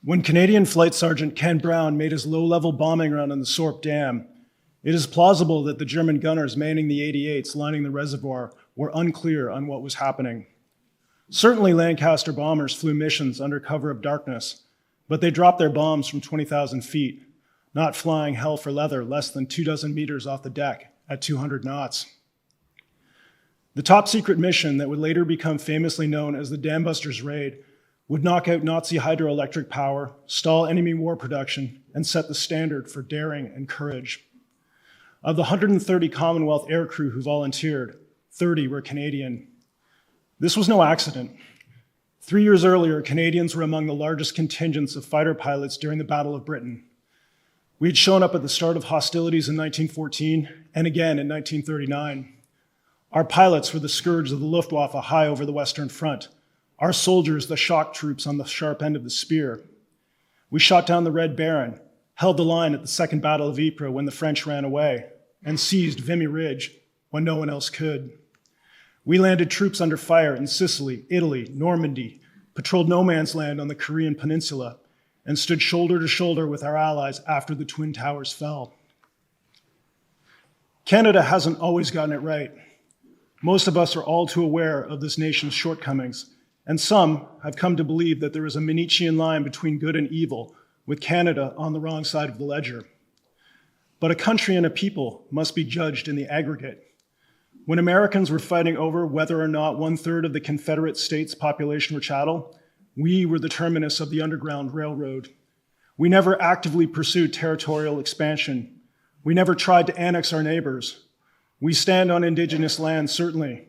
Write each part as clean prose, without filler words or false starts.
When Canadian Flight Sergeant Ken Brown made his low-level bombing run on the Sorp Dam, it is plausible that the German gunners manning the 88s lining the reservoir were unclear on what was happening. Certainly Lancaster bombers flew missions under cover of darkness, but they dropped their bombs from 20,000 feet, not flying hell for leather less than 24 meters off the deck at 200 knots. The top-secret mission that would later become famously known as the Dambusters Raid would knock out Nazi hydroelectric power, stall enemy war production, and set the standard for daring and courage. Of the 130 Commonwealth aircrew who volunteered, 30 were Canadian. This was no accident. 3 years earlier, Canadians were among the largest contingents of fighter pilots during the Battle of Britain. We had shown up at the start of hostilities in 1914 and again in 1939. Our pilots were the scourge of the Luftwaffe high over the Western Front. Our soldiers, the shock troops on the sharp end of the spear. We shot down the Red Baron, held the line at the Second Battle of Ypres when the French ran away, and seized Vimy Ridge when no one else could. We landed troops under fire in Sicily, Italy, Normandy, patrolled no man's land on the Korean Peninsula, and stood shoulder to shoulder with our allies after the Twin Towers fell. Canada hasn't always gotten it right. Most of us are all too aware of this nation's shortcomings, and some have come to believe that there is a Manichean line between good and evil, with Canada on the wrong side of the ledger. But a country and a people must be judged in the aggregate. When Americans were fighting over whether or not 1/3 of the Confederate States' population were chattel, we were the terminus of the Underground Railroad. We never actively pursued territorial expansion. We never tried to annex our neighbors. We stand on Indigenous land, certainly,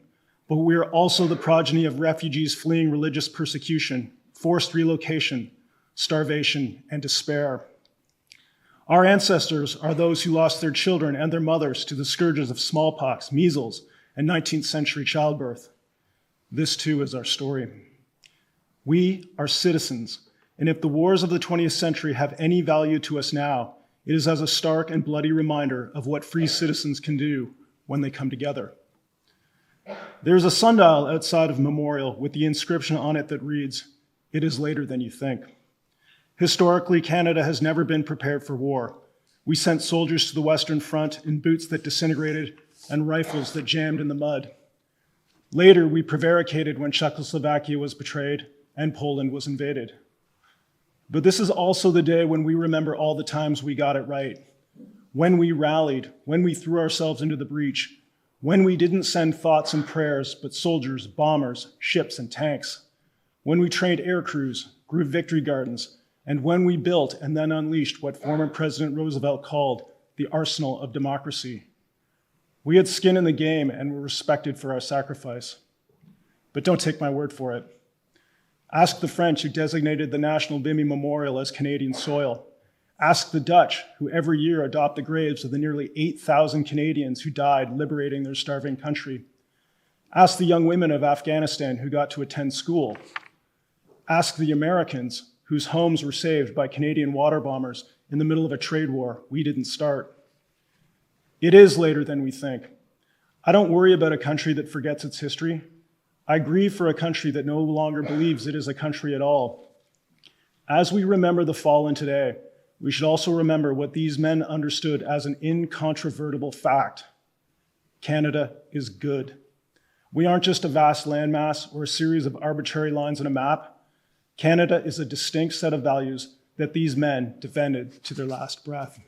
but we are also the progeny of refugees fleeing religious persecution, forced relocation, starvation, and despair. Our ancestors are those who lost their children and their mothers to the scourges of smallpox, measles, and 19th century childbirth. This too is our story. We are citizens, and if the wars of the 20th century have any value to us now, it is as a stark and bloody reminder of what free citizens can do when they come together. There is a sundial outside of Memorial with the inscription on it that reads, "It is later than you think." Historically, Canada has never been prepared for war. We sent soldiers to the Western Front in boots that disintegrated and rifles that jammed in the mud. Later, we prevaricated when Czechoslovakia was betrayed and Poland was invaded. But this is also the day when we remember all the times we got it right, when we rallied, when we threw ourselves into the breach, when we didn't send thoughts and prayers, but soldiers, bombers, ships, and tanks, when we trained air crews, grew victory gardens, and when we built and then unleashed what former President Roosevelt called the arsenal of democracy. We had skin in the game and were respected for our sacrifice. But don't take my word for it. Ask the French who designated the National Vimy Memorial as Canadian soil. Ask the Dutch, who every year adopt the graves of the nearly 8,000 Canadians who died liberating their starving country. Ask the young women of Afghanistan who got to attend school. Ask the Americans whose homes were saved by Canadian water bombers in the middle of a trade war we didn't start. It is later than we think. I don't worry about a country that forgets its history. I grieve for a country that no longer believes it is a country at all. As we remember the fallen today, we should also remember what these men understood as an incontrovertible fact. Canada is good. We aren't just a vast landmass or a series of arbitrary lines on a map. Canada is a distinct set of values that these men defended to their last breath.